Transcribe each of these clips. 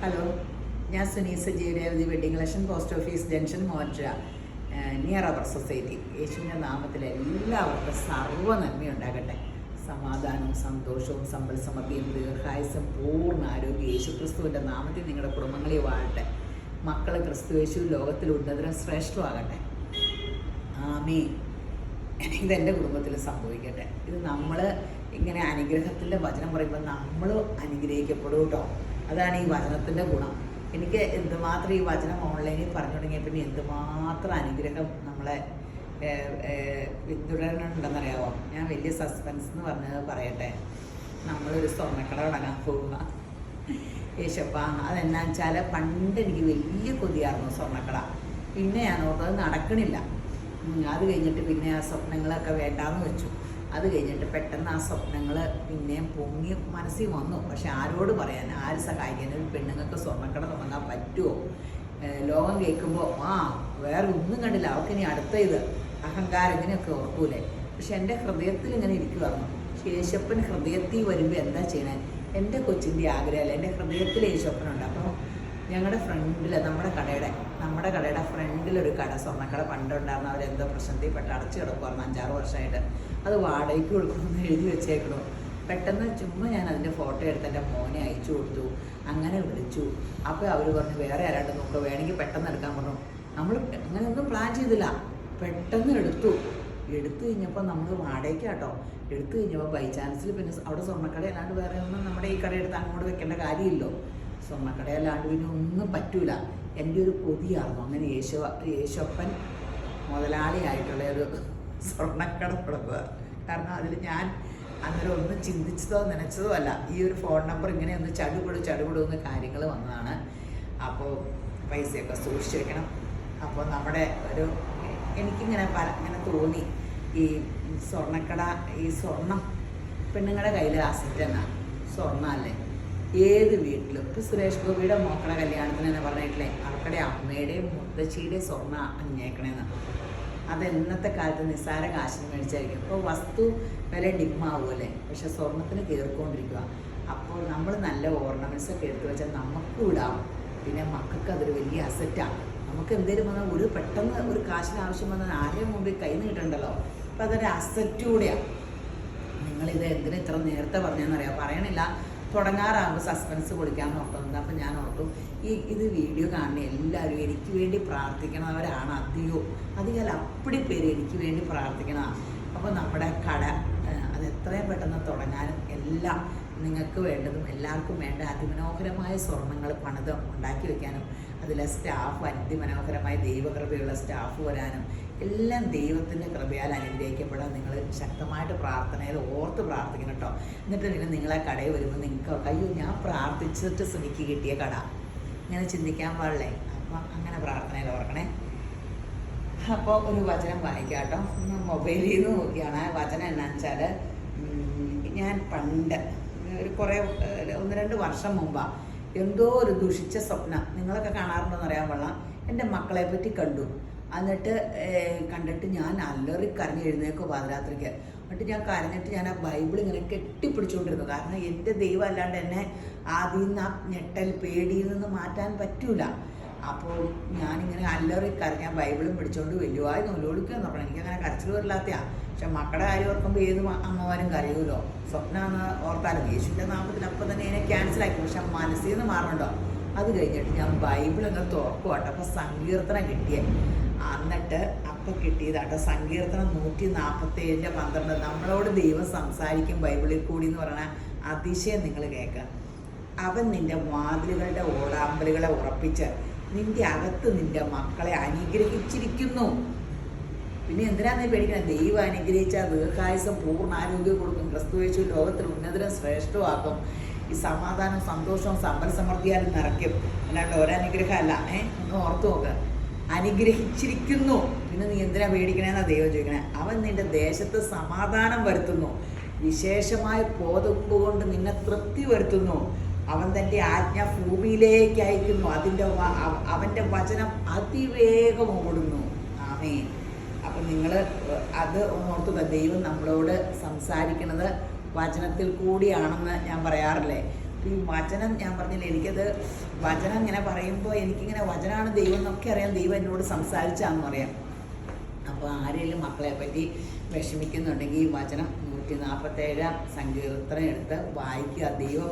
Hello, ഞാൻ Sunees Jayarevathi wedding collection, post office junction, മോൻട്ര, near our society. യേശുവിൻ്റെ നാമത്തിൽ എല്ലാവർക്കും സർവ്വ നന്മയുണ്ടാകട്ടെ. സമാധാനവും സന്തോഷവും സമ്പൽ സമൃദ്ധിയും ദീർഘായുസ്സും പൂർണ്ണ ആരോഗ്യം യേശുക്രിസ്തുവിൻ്റെ നാമത്തിൽ നിങ്ങളുടെ കുടുംബങ്ങളിൽ വാഴട്ടെ. മക്കൾ ക്രിസ്തു യേശു ലോകത്തിൽ ഉന്നതരും ശ്രേഷ്ഠമാകട്ടെ. ആമേൻ. ഇതെൻ്റെ കുടുംബത്തിൽ സംഭവിക്കട്ടെ. ഇത് നമ്മൾ ഇങ്ങനെ അനുഗ്രഹത്തിൻ്റെ വചനം പറയുമ്പോൾ നമ്മൾ അനുഗ്രഹിക്കപ്പെടും കേട്ടോ. അതാണ് ഈ വചനത്തിൻ്റെ ഗുണം. എനിക്ക് എന്തുമാത്രം ഈ വചനം ഓൺലൈനിൽ പറഞ്ഞു തുടങ്ങിയ പിന്നെ എന്തുമാത്രം അനുഗ്രഹം നമ്മളെ പിന്തുടരുന്നുണ്ടെന്നറിയാമോ? ഞാൻ വലിയ സസ്പെൻസ് എന്ന് പറഞ്ഞത് പറയട്ടെ. നമ്മളൊരു സ്വർണ്ണക്കട തുടങ്ങാൻ പോവുക. യേശപ്പാ, അതെന്നാ വെച്ചാൽ പണ്ട് എനിക്ക് വലിയ കൊതിയായിരുന്നു സ്വർണ്ണക്കട. പിന്നെ ഞാൻ ഓർത്തത് നടക്കണില്ല. അത് കഴിഞ്ഞിട്ട് പിന്നെ ആ സ്വപ്നങ്ങളൊക്കെ വേണ്ടാന്ന് വെച്ചു. അത് കഴിഞ്ഞിട്ട് പെട്ടെന്ന് ആ സ്വപ്നങ്ങൾ പിന്നെയും പൊങ്ങി മനസ്സിൽ വന്നു. പക്ഷെ ആരോട് പറയാൻ, ആര് സഹായിക്കാൻ? ഒരു പെണ്ണുങ്ങൾക്ക് സ്വർണ്ണക്കട തുടങ്ങാൻ പറ്റുമോ? ലോകം കേൾക്കുമ്പോൾ വേറെ ഒന്നും കണ്ടില്ല, അവർക്ക് ഇനി അടുത്ത ഇത് അഹങ്കാരം ഇങ്ങനെയൊക്കെ ഓർക്കൂലേ. പക്ഷെ എൻ്റെ ഹൃദയത്തിൽ ഇങ്ങനെ ഇരിക്കുമായിരുന്നു. യേശപ്പൻ ഹൃദയത്തിൽ വരുമ്പോൾ എന്താ ചെയ്യണേ? എൻ്റെ കൊച്ചിൻ്റെ ആഗ്രഹമല്ല, എൻ്റെ ഹൃദയത്തിൽ യേശപ്പനുണ്ട്. അപ്പോൾ ഞങ്ങളുടെ ഫ്രണ്ടിൽ നമ്മുടെ കടയുടെ ഫ്രണ്ടിലൊരു കട, സ്വർണ്ണക്കട പണ്ടുണ്ടായിരുന്നു. അവരെന്തോ പ്രശ്നത്തിൽപ്പെട്ട് അടച്ചു കിടക്കുമായിരുന്നു 5-6 വർഷമായിട്ട്. അത് വാടകയ്ക്ക് കൊടുക്കണമെന്ന് എഴുതി വെച്ചേക്കണു. പെട്ടെന്ന് ചുമ്മാ ഞാൻ അതിൻ്റെ ഫോട്ടോ എടുത്ത് എൻ്റെ മോനെ അയച്ചു കൊടുത്തു. അങ്ങനെ വിളിച്ചു. അപ്പോൾ അവർ പറഞ്ഞു വേറെ ആരാണ്ട് നോക്കുക, വേണമെങ്കിൽ പെട്ടെന്ന് എടുക്കാൻ പറഞ്ഞു. നമ്മൾ അങ്ങനെയൊന്നും പ്ലാൻ ചെയ്തില്ല, പെട്ടെന്ന് എടുത്തു കഴിഞ്ഞപ്പോൾ നമ്മൾ വാടകയ്ക്കാട്ടോ. എടുത്തു കഴിഞ്ഞപ്പോൾ ബൈ ചാൻസിൽ പിന്നെ അവിടെ സ്വർണ്ണക്കട അല്ലാണ്ട് വേറെ ഒന്നും നമ്മുടെ ഈ കടയെടുത്ത് അങ്ങോട്ട് വെക്കേണ്ട കാര്യമില്ലോ. സ്വർണ്ണക്കടയല്ലാണ്ട് പിന്നെ ഒന്നും പറ്റൂല. എൻ്റെ ഒരു കൊതിയായിരുന്നു അങ്ങനെ യേശപ്പൻ മുതലാളിയായിട്ടുള്ള ഒരു സ്വർണ്ണക്കട തുടങ്ങുക. കാരണം അതിൽ ഞാൻ അന്നേരം ഒന്നും ചിന്തിച്ചതോ നനച്ചതോ അല്ല. ഈ ഒരു ഫോൺ നമ്പർ ഇങ്ങനെ ഒന്ന് ചടുപടുന്ന കാര്യങ്ങൾ വന്നതാണ്. അപ്പോൾ പൈസയൊക്കെ സൂക്ഷിച്ച് വെക്കണം. അപ്പോൾ നമ്മുടെ എനിക്കിങ്ങനെ ഇങ്ങനെ തോന്നി, ഈ സ്വർണ്ണക്കട, ഈ സ്വർണം പെണ്ണുങ്ങളുടെ കയ്യിൽ അസറ്റ് എന്നാണ്. സ്വർണ്ണമല്ലേ ഏത് വീട്ടിലും. ഇപ്പോൾ സുരേഷ് ഗോപിയുടെ മോക്കളുടെ കല്യാണത്തിന് തന്നെ പറഞ്ഞിട്ടില്ലേ, അവർക്കടെ അമ്മയുടെയും മുത്തശ്ശിയുടെയും സ്വർണ്ണം അഞ്ഞേക്കണേന്ന്. അത് ഇന്നത്തെ കാലത്ത് നിസ്സാര കാശിന് മേടിച്ചായിരിക്കും. ഇപ്പോൾ വസ്തു വില ഡിമ്മാവുമല്ലേ, പക്ഷെ സ്വർണ്ണത്തിന് കയറിക്കൊണ്ടിരിക്കുക. അപ്പോൾ നമ്മൾ നല്ല ഓർണമെൻറ്റ്സ് ഒക്കെ എടുത്തു വെച്ചാൽ നമുക്കും ഇടാം. പിന്നെ മക്കൾക്ക് അതൊരു വലിയ അസറ്റാണ്. നമുക്ക് എന്തെങ്കിലും വന്നാൽ പെട്ടെന്ന് ഒരു കാശിന് ആവശ്യം വന്നാൽ ആരെയും മുമ്പിൽ കൈ നീട്ടണ്ടല്ലോ. അപ്പോൾ അതൊരു അസറ്റ് കൂടെയാണ്. നിങ്ങളിത് എന്തിനാ ഇത്ര നേരത്തെ പറഞ്ഞതെന്നറിയാം, പറയണില്ല. തുടങ്ങാറാകുമ്പോൾ സസ്പെൻസ് കൊടുക്കാമെന്ന് ഓർക്കുന്നത്. അപ്പം ഞാൻ ഓർത്തു, ഇത് വീഡിയോ കാണുന്ന എല്ലാവരും എനിക്ക് വേണ്ടി പ്രാർത്ഥിക്കണവരാണ്. അധികം അപ്പടി പേര് എനിക്ക് വേണ്ടി പ്രാർത്ഥിക്കണതാണ്. അപ്പോൾ നമ്മുടെ കട അത് എത്രയും പെട്ടെന്ന് തുടങ്ങാനും എല്ലാം നിങ്ങൾക്ക് വേണ്ടതും എല്ലാവർക്കും വേണ്ട അതിമനോഹരമായ സ്വർണ്ണങ്ങൾ പണിത് ഉണ്ടാക്കി വയ്ക്കാനും അതിലെ സ്റ്റാഫ് അതിമനോഹരമായ ദൈവകൃപയുള്ള സ്റ്റാഫ് വരാനും എല്ലാം ദൈവത്തിൻ്റെ കൃപയാൽ അനുഗ്രഹിക്കപ്പെടാൻ നിങ്ങൾ ശക്തമായിട്ട് പ്രാർത്ഥനയിൽ ഓർത്ത് പ്രാർത്ഥിക്കണം കേട്ടോ. എന്നിട്ട് പിന്നെ നിങ്ങളെ കടയിൽ വരുമ്പോൾ നിങ്ങൾക്ക് അയ്യോ ഞാൻ പ്രാർത്ഥിച്ചിട്ട് എനിക്ക് കിട്ടിയ കട ഇങ്ങനെ ചിന്തിക്കാൻ പാടില്ലേ. അപ്പം അങ്ങനെ പ്രാർത്ഥനയിൽ ഓർക്കണേ. അപ്പോൾ ഒരു വചനം വായിക്കാം കേട്ടോ. മൊബൈലിൽ നിന്ന് നോക്കിയാണ് വചനം. എന്നാന്ന് വെച്ചാൽ ഞാൻ പണ്ട് ഒരു 1-2 വർഷം മുമ്പാണ് എന്തോ ഒരു ദുഷിച്ച സ്വപ്നം, നിങ്ങളൊക്കെ കാണാറുണ്ടോയെന്ന് അറിയാൻ പാടില്ല, എൻ്റെ മക്കളെ പറ്റി കണ്ടു. എന്നിട്ട് കണ്ടിട്ട് ഞാൻ അല്ലറി കരഞ്ഞ് എഴുന്നേക്കും പാതിരാത്രിക്ക്. എന്നിട്ട് ഞാൻ കരഞ്ഞിട്ട് ഞാൻ ആ ബൈബിൾ ഇങ്ങനെ കെട്ടിപ്പിടിച്ചുകൊണ്ടിരുന്നു. കാരണം എൻ്റെ ദൈവം അല്ലാണ്ട് എന്നെ ആദ്യം നിന്ന് ആ ഞെട്ടൽ പേടിയിൽ നിന്ന് മാറ്റാൻ പറ്റൂല. അപ്പോൾ ഞാനിങ്ങനെ അല്ലറി കരഞ്ഞ ബൈബിളും പിടിച്ചുകൊണ്ട് വലിയവായി നൂലോടിക്കുകയെന്ന് പറഞ്ഞു. എനിക്കങ്ങനെ കരച്ചിൽ വരില്ലാത്തയാണ്. പക്ഷെ മക്കളുടെ കാര്യം ഓർക്കുമ്പോൾ ഏത് അമ്മമാരും കരയുമല്ലോ. സ്വപ്നമെന്ന് ഓർത്താലും യേശുവിൻ്റെ നാമത്തിൽ അപ്പം തന്നെ ഇതിനെ ക്യാൻസലാക്കി. പക്ഷെ മനസ്സിൽ നിന്ന് മാറണുണ്ടോ. അത് കഴിഞ്ഞിട്ട് ഞാൻ ബൈബിൾ അങ്ങനെ തുറക്കും കേട്ടോ. അപ്പോൾ സങ്കീർത്തനം കിട്ടിയേ. എന്നിട്ട് അപ്പം കിട്ടിയതാട്ടോ സങ്കീർത്തനം 147:12. നമ്മളോട് ദൈവം സംസാരിക്കും ബൈബിളിൽ കൂടി എന്ന് പറഞ്ഞാൽ അതിശയം നിങ്ങൾ കേൾക്കുക. അവൻ നിൻ്റെ വാതിലുകളുടെ ഓടാമ്പലുകളെ ഉറപ്പിച്ച് നിൻ്റെ അകത്ത് നിൻ്റെ മക്കളെ അനുഗ്രഹിച്ചിരിക്കുന്നു. പിന്നെ എന്തിനാണ് നീ പേടിക്കണം? ദൈവം അനുഗ്രഹിച്ചാൽ ദീർഘായുസം പൂർണ്ണ ആരോഗ്യം കൊടുക്കും. ക്രിസ്തു യേശു ലോകത്തിൽ ഉന്നതരും ശ്രേഷ്ഠമാക്കും. ഈ സമാധാനം സന്തോഷവും സമ്പൽ സമൃദ്ധിയാലും നിറയ്ക്കും. അല്ലാണ്ട് ഒരനുഗ്രഹമല്ല. ഒന്ന് ഓർത്തു നോക്ക്, അനുഗ്രഹിച്ചിരിക്കുന്നു. പിന്നെ നീ എന്തിനാ പേടിക്കണേന്നാണ് ദൈവം ചോദിക്കണേ. അവൻ നിൻ്റെ ദേശത്ത് സമാധാനം വരുത്തുന്നു, വിശേഷമായ കോതമ്പ് കൊണ്ട് നിന്നെ തൃപ്തി വരുത്തുന്നു. അവൻ തൻ്റെ ആജ്ഞ ഭൂമിയിലേക്ക് അയക്കുന്നു, അവൻ്റെ വചനം അതിവേഗം ഓടുന്നു. ആമേൻ. അപ്പം നിങ്ങൾ അത് ഓർത്തുക, ദൈവം നമ്മളോട് സംസാരിക്കുന്നത് വചനത്തിൽ കൂടിയാണെന്ന് ഞാൻ പറയാറില്ലേ. ഈ വചനം ഞാൻ പറഞ്ഞില്ല, എനിക്കത് വചനം ഇങ്ങനെ പറയുമ്പോൾ എനിക്കിങ്ങനെ വചനമാണ് ദൈവം എന്നൊക്കെ അറിയാം, ദൈവം എന്നോട് സംസാരിച്ചാന്ന് പറയാം. അപ്പോൾ ആരെങ്കിലും മക്കളെ പറ്റി വിഷമിക്കുന്നുണ്ടെങ്കിൽ ഈ വചനം 147 സങ്കീർത്തനം എടുത്ത് വായിക്കുക. ദൈവം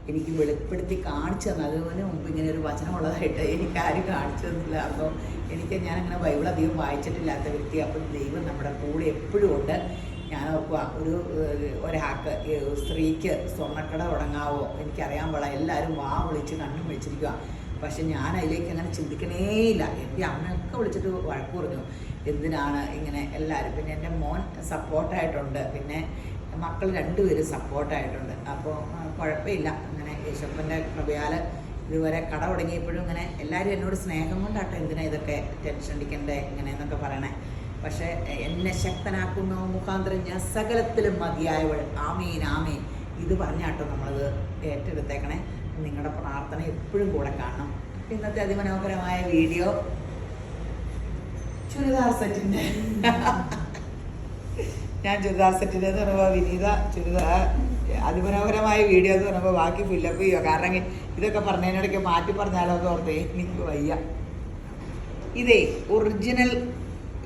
എനിക്ക് വെളിപ്പെടുത്തി കാണിച്ചു തന്നു. അതിന് മുമ്പ് ഇങ്ങനെ ഒരു വചനമുള്ളതായിട്ട് എനിക്ക് ആരും കാണിച്ചു തന്നില്ല. അപ്പോൾ ഞാനങ്ങനെ ബൈബിൾ അധികം വായിച്ചിട്ടില്ലാത്ത വ്യക്തി. അപ്പോൾ ദൈവം നമ്മുടെ കൂടെ എപ്പോഴും ഉണ്ട്. ഞാൻ ഓർക്കുക, ഒരാൾക്ക് സ്ത്രീക്ക് സ്വർണ്ണക്കട തുടങ്ങാവോ, എനിക്കറിയാൻ പാടില്ല, എല്ലാവരും വാ വിളിച്ച് കണ്ണും വിളിച്ചിരിക്കുക. പക്ഷെ ഞാൻ അതിലേക്ക് അങ്ങനെ ചിന്തിക്കണേയില്ല. എൻ്റെ അമ്മയൊക്കെ വിളിച്ചിട്ട് വഴക്ക് പറഞ്ഞു, എന്തിനാണ് ഇങ്ങനെ എല്ലാവരും. പിന്നെ എൻ്റെ മോൻ സപ്പോർട്ടായിട്ടുണ്ട്, പിന്നെ മക്കൾ 2 പേരും സപ്പോർട്ടായിട്ടുണ്ട്. അപ്പോൾ കുഴപ്പമില്ല. അങ്ങനെ യേശപ്പൻ്റെ കൃപയാൽ ഇതുവരെ കട തുടങ്ങിയപ്പോഴും ഇങ്ങനെ എല്ലാവരും എന്നോട് സ്നേഹം കൊണ്ടാട്ടോ, എന്തിനാ ഇതൊക്കെ ടെൻഷൻ അടിക്കണ്ടേ ഇങ്ങനെയെന്നൊക്കെ പറയണേ. പക്ഷേ എന്നെ ശക്തനാക്കുന്ന മുഖാന്തരം ഞാൻ സകലത്തിലും മതിയായവൾ, ആമീൻ ആമീൻ, ഇത് പറഞ്ഞാട്ടോ നമ്മളത് ഏറ്റെടുത്തേക്കണേ. നിങ്ങളുടെ പ്രാർത്ഥന എപ്പോഴും കൂടെ കാണണം. ഇന്നത്തെ അതിമനോഹരമായ വീഡിയോ ചുരിദാർ സെറ്റിൻ്റെ ഞാൻ ചുരിദാർ സെറ്റിൻ്റെ എന്ന് പറയുമ്പോൾ വിനീത ചുരിദാർ അതിമനോഹരമായ വീഡിയോ എന്ന് പറയുമ്പോൾ ബാക്കി ഫില്ലപ്പ് ചെയ്യുക. കാരണം ഇതൊക്കെ പറഞ്ഞതിനിടയ്ക്ക് മാറ്റി പറഞ്ഞാലോ എന്ന് ഓർത്തേ എനിക്ക് വയ്യ. ഇതേ ഒറിജിനൽ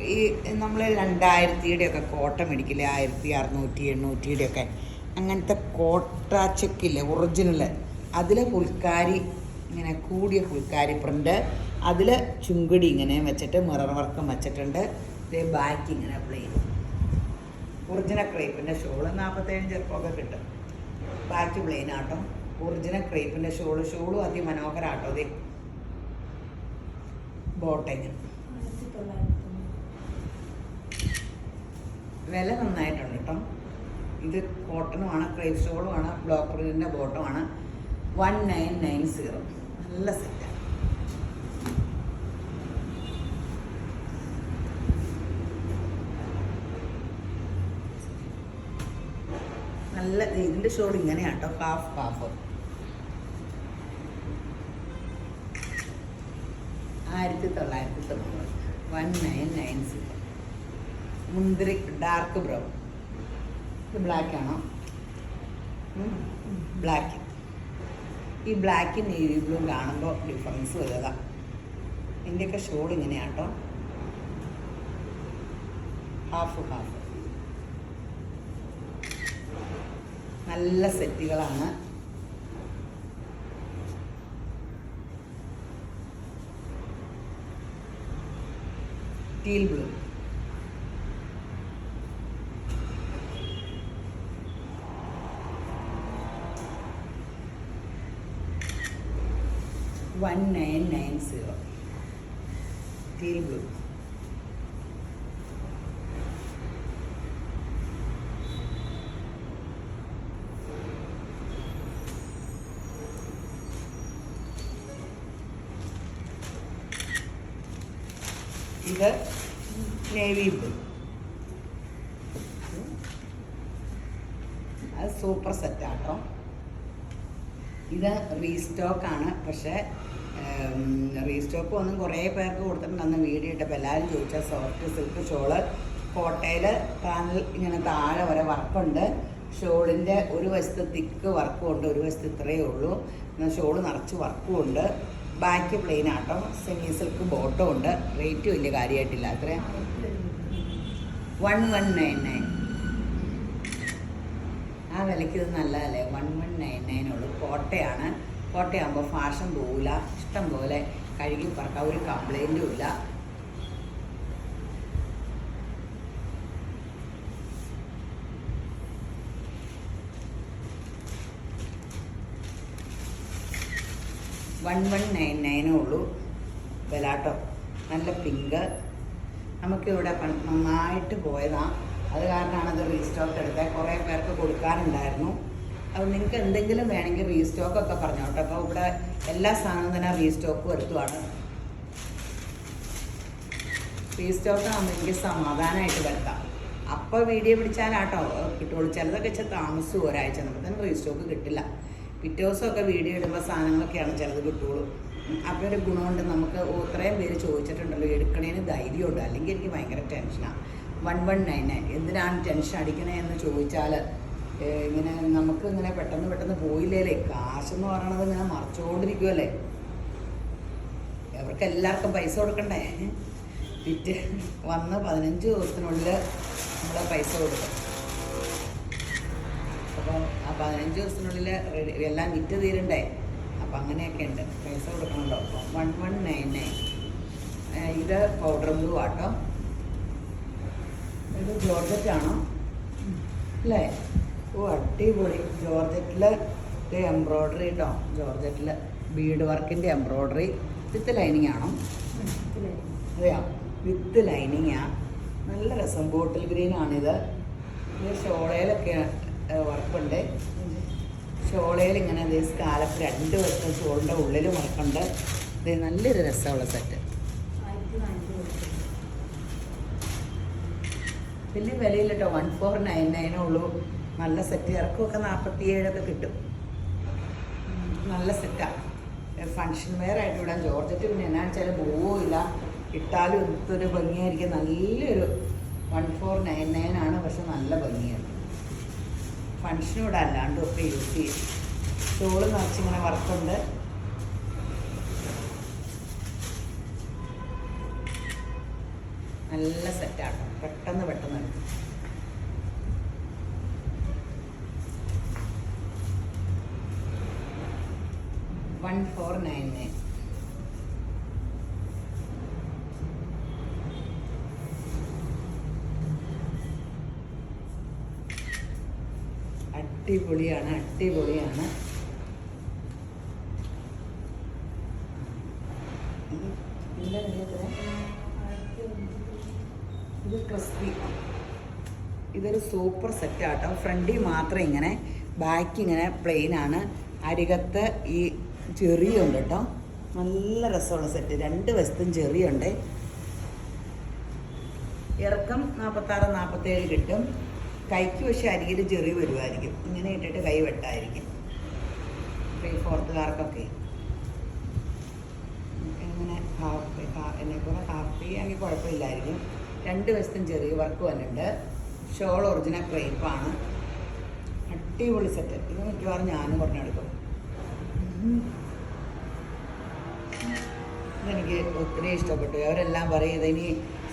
ഈ നമ്മൾ 2000-യുടെ ഒക്കെ കോട്ട മേടിക്കില്ലേ, 1600, 800-യുടെ ഒക്കെ അങ്ങനത്തെ കോട്ട ചെക്കില്ലേ ഒറിജിനൽ, അതിൽ പുൽക്കാരി ഇങ്ങനെ കൂടിയ പുൽക്കാരി പ്രിൻ്റ്, അതിൽ ചുങ്കടി ഇങ്ങനെ വെച്ചിട്ട് മിറർ വർക്കും വെച്ചിട്ടുണ്ട്. ഇതേ ബാക്ക് ഇങ്ങനെ പ്ലെയിൻ ഒറിജിനൽ ക്രേപ്പിൻ്റെ ഷോള് 47 ചെറുപ്പമൊക്കെ കിട്ടും. ബാക്ക് പ്ലെയിൻ ആട്ടോ, ഒറിജിനൽ ക്രേപ്പിൻ്റെ ഷോളും അതിമനോഹരാട്ടോ. അതെ ബോട്ടയും വില നന്നായിട്ടുണ്ട് കേട്ടോ. ഇത് കോട്ടനുമാണ്, ക്രേപ്പ് ഷോളുമാണ്, ബ്ലോക്ക് പ്രിന്റിൻ്റെ ബോട്ടമാണ്. 1990. നല്ല സെറ്റാണ്. നല്ല ഇതിൻ്റെ ഷോൾ ഇങ്ങനെയാണ് കേട്ടോ, ഹാഫ് 1990. 1990. മുന്തിരി ഡാർക്ക് ബ്രൗൺ. ഇത് ബ്ലാക്ക് ആണോ? ബ്ലാക്ക്. ഈ ബ്ലാക്കും നേവി ബ്ലൂ കാണുമ്പോൾ ഡിഫറൻസ് വരുക. ഇതിൻ്റെയൊക്കെ ഷോൾ ഇങ്ങനെയാണ് കേട്ടോ, ഹാഫ്. നല്ല സെറ്റുകളാണ്. Teal blue. $1990. Teal blue. ഇത് നേവി ബ്ലൂ. അത് സൂപ്പർ സെറ്റാട്ടോ. ഇത് റീസ്റ്റോക്കാണ്. പക്ഷേ റീസ്റ്റോക്ക് ഒന്നും കുറേ പേർക്ക് കൊടുത്തിട്ടുണ്ടെന്ന് വീഡിയോ ഇട്ടപ്പോൾ എല്ലാവരും ചോദിച്ചാൽ സോഫ്റ്റ് സിൽക്ക് ഷോള് കോട്ടയിൽ പാനൽ ഇങ്ങനെ താഴെ വരെ വർക്കുണ്ട്. ഷോളിൻ്റെ ഒരു വശത്ത് തിക്ക് വർക്കും ഉണ്ട്, ഒരു വശത്ത് ഇത്രയേ ഉള്ളൂ. എന്നാൽ ഷോള് നിറച്ച് വർക്കും ഉണ്ട്. ബാക്ക് പ്ലെയിൻ ആട്ടോ, സെമി സിൽക്ക് ബോട്ടം ഉണ്ട്. റേറ്റ് വലിയ കാര്യമായിട്ടില്ല. അത്ര 1199. ആ വിലയ്ക്ക് ഇത് നല്ലതല്ലേ? 1199 ഉള്ളൂ. കോട്ടയാണ്. കോട്ടയാകുമ്പോൾ ഫാഷൻ പോവില്ല, ഇഷ്ടം പോലെ കഴുകി പറക്കാം, ഒരു കംപ്ലൈൻറ്റും ഇല്ല. $1199 ഉള്ളൂ വിലാട്ടോ. നല്ല പിങ്ക്. നമുക്കിവിടെ നന്നായിട്ട് പോയതാണ്, അത് കാരണമാണ് അത് റീസ്റ്റോക്ക് എടുത്തത്. കുറേ പേർക്ക് കൊടുക്കാനുണ്ടായിരുന്നു. അത് നിങ്ങൾക്ക് എന്തെങ്കിലും വേണമെങ്കിൽ റീസ്റ്റോക്കൊക്കെ പറഞ്ഞോട്ടെ. അപ്പോൾ ഇവിടെ എല്ലാ സാധനവും തന്നെ റീസ്റ്റോക്ക് വരുത്തുവാണ്. റീസ്റ്റോക്ക് ആകുമ്പോൾ എനിക്ക് സമാധാനമായിട്ട് വരുത്താം. അപ്പോൾ വീഡിയോ പിടിച്ചാലാട്ടോ കിട്ടുള്ളൂ. ചിലതൊക്കെ വെച്ചാൽ താമസിച്ചു ഒരാഴ്ച, നമുക്ക് തന്നെ റീസ്റ്റോക്ക് കിട്ടില്ല. പിറ്റേ ദിവസമൊക്കെ വീഡിയോ ഇടുമ്പോൾ സാധനങ്ങളൊക്കെയാണ് ചിലത് കിട്ടുള്ളൂ. അപ്പോൾ ഒരു ഗുണമുണ്ട്, നമുക്ക് ഇത്രയും പേര് ചോദിച്ചിട്ടുണ്ടല്ലോ, എടുക്കണേന് ധൈര്യമുണ്ട്. അല്ലെങ്കിൽ എനിക്ക് ഭയങ്കര ടെൻഷനാണ്. 1199. എന്തിനാണ് ടെൻഷൻ അടിക്കണേ എന്ന് ചോദിച്ചാൽ ഇങ്ങനെ നമുക്ക് ഇങ്ങനെ പെട്ടെന്ന് പെട്ടെന്ന് പോയില്ലേ, കാശെന്ന് പറയണത് ഇങ്ങനെ മറച്ചുകൊണ്ടിരിക്കുമല്ലേ. അവർക്ക് എല്ലാവർക്കും പൈസ കൊടുക്കണ്ടേ. വിറ്റ് വന്ന് 15 ദിവസത്തിനുള്ളിൽ നമ്മൾ പൈസ കൊടുക്കും. അപ്പം ആ 15 ദിവസത്തിനുള്ളിൽ എല്ലാം വിറ്റ് തീരണ്ടേ. അപ്പം അങ്ങനെയൊക്കെ ഉണ്ട്, പൈസ കൊടുക്കണമല്ലോ. 1199. ഇത് പൗഡർ ബ്ലൂ ആട്ടോ. ഇത് ജോർജറ്റാണോ അല്ലേ? ഓ അടിപൊളി. ജോർജറ്റിൽ എംബ്രോയ്ഡറി കേട്ടോ. ജോർജറ്റിൽ ബീഡ് വർക്കിൻ്റെ എംബ്രോയ്ഡറി വിത്ത് ലൈനിങ് ആണോ? അതെയോ, വിത്ത് ലൈനിങ്ങാണ്. നല്ല രസം. ബോട്ടിൽ ഗ്രീനാണിത്. ഇത് ഷോളയിലൊക്കെ വർക്കുണ്ട്. ഷോളയിൽ ഇങ്ങനെ ഇത് സ്കാലപ്പ് 2 വശത്തും ഷോളിൻ്റെ ഉള്ളിലും വർക്കുണ്ട്. ഇത് നല്ലൊരു രസമുള്ള സെറ്റ്. വലിയ വിലയില്ല കേട്ടോ. 1499 ഉള്ളൂ. നല്ല സെറ്റ്. ഇറക്കമൊക്കെ 47 കിട്ടും. നല്ല സെറ്റാണ്. ഫങ്ഷൻ വെയർ ആയിട്ട് വിടാൻ. ജോർജറ്റ് പിന്നെ എന്നാ വെച്ചാൽ പോവില്ല, ഇട്ടാലും ഇതൊരു ഭംഗിയായിരിക്കും. നല്ലൊരു 1499 ആണ്, പക്ഷെ നല്ല ഭംഗിയാണ്. ഫങ്ഷനും ഇവിടെ അല്ലാണ്ടും ഒക്കെ യൂസ് ചെയ്യും. ഷോള് നിറച്ചിങ്ങനെ വർക്കുണ്ട്. നല്ല സെറ്റാണ്. പെട്ടെന്ന് പെട്ടെന്ന് എടുക്കും. $1499. അടിപൊളിയാണ്, അടിപൊളിയാണ്. ഇത് ക്രിസ്പി. ഇതൊരു സൂപ്പർ സെറ്റാട്ടോ. ഫ്രണ്ടിൽ മാത്രം ഇങ്ങനെ, ബാക്ക് ഇങ്ങനെ പ്ലെയിൻ ആണ്. അരികത്ത് ഈ ചെറിയുണ്ട് കേട്ടോ. നല്ല രസമുള്ള സെറ്റ്. 2 വശത്തും ചെറിയുണ്ട്. ഇറക്കം 46-47 കിട്ടും. കൈക്ക് പക്ഷേ അരികിൽ ചെറിയ വരുമായിരിക്കും. ഇങ്ങനെ ഇട്ടിട്ട് കൈ വെട്ടായിരിക്കും. 3/4 ഇങ്ങനെ എന്നെക്കൂടെ ഹാഫ് ആണെങ്കിൽ കുഴപ്പമില്ലായിരിക്കും. 2 വശത്തും ചെറിയ വർക്ക് വന്നിട്ടുണ്ട്. ഷോൾ ഒറിജിനൽ ക്രേപ്പാണ്. അടിപൊളി സെറ്റ്. ഇത് മിക്കവാറും ഞാനും പറഞ്ഞെടുക്കും. ഇതെനിക്ക് ഒത്തിരി ഇഷ്ടപ്പെട്ടു. അവരെല്ലാം പറയും ഇതിനി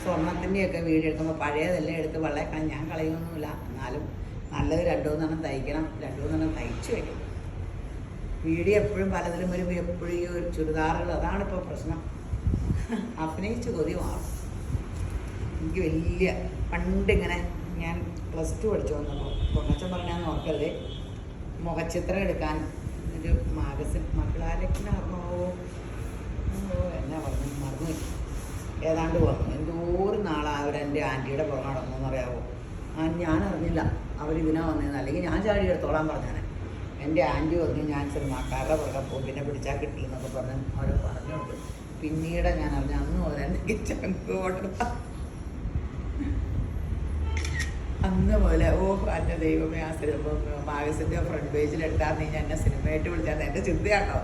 സ്വർണത്തിൻ്റെയൊക്കെ വീഡിയോ എടുക്കുമ്പോൾ പഴയതെല്ലാം എടുത്ത് വളരെക്കണം. ഞാൻ കളയൊന്നുമില്ല. എന്നാലും നല്ലത് 2-3 തയ്ക്കണം. 2-3 തയ്ച്ചു വയ്ക്കും. വീഡിയോ എപ്പോഴും പലതിലും വരുമ്പോൾ എപ്പോഴും ഈ ഒരു ചുരിദാറുകൾ, അതാണിപ്പോൾ പ്രശ്നം. അഭിനയിച്ച് കൊതി മാറും. എനിക്ക് വലിയ പണ്ടിങ്ങനെ ഞാൻ +2 പഠിച്ചു വന്നപ്പോൾ പൊങ്ങച്ചൻ പറഞ്ഞാന്ന് ഓർക്കല്ലേ, മുഖച്ചിത്രം എടുക്കാൻ ഒരു മാഗസിൻ മക്കളാരൊക്കെയാണോ എന്നാ പറഞ്ഞു മറന്നു ഏതാണ്ട് വന്നു. എന്തോരം നാളാണ് അവരെൻ്റെ ആൻറ്റിയുടെ പുറകെ നടന്നതെന്ന് അറിയാമോ? ഞാൻ അറിഞ്ഞില്ല അവരിതിനാ വന്നതെന്ന്. അല്ലെങ്കിൽ ഞാൻ ചാടി എടുത്തോളാൻ പറഞ്ഞാണ്. എൻ്റെ ആൻറ്റി പറഞ്ഞു ഞാൻ സിനിമാക്കാരുടെ പുറകെ പോകും, പിന്നെ പിടിച്ചാൽ കിട്ടിയെന്നൊക്കെ പറഞ്ഞ് അവർ പറഞ്ഞുകൊണ്ട് പിന്നീട് ഞാൻ അറിഞ്ഞു. അന്ന് മുതൽ എൻ്റെ ചങ്കോട്ട് അന്ന് പോലെ എൻ്റെ ദൈവമേ, ആ സിനിമ മാഗസിൻ്റെ ഫ്രണ്ട് പേജിലെടുത്താൽ നീ എന്നെ സിനിമയായിട്ട് വിളിച്ചാൽ എൻ്റെ ചിന്തയാണോ?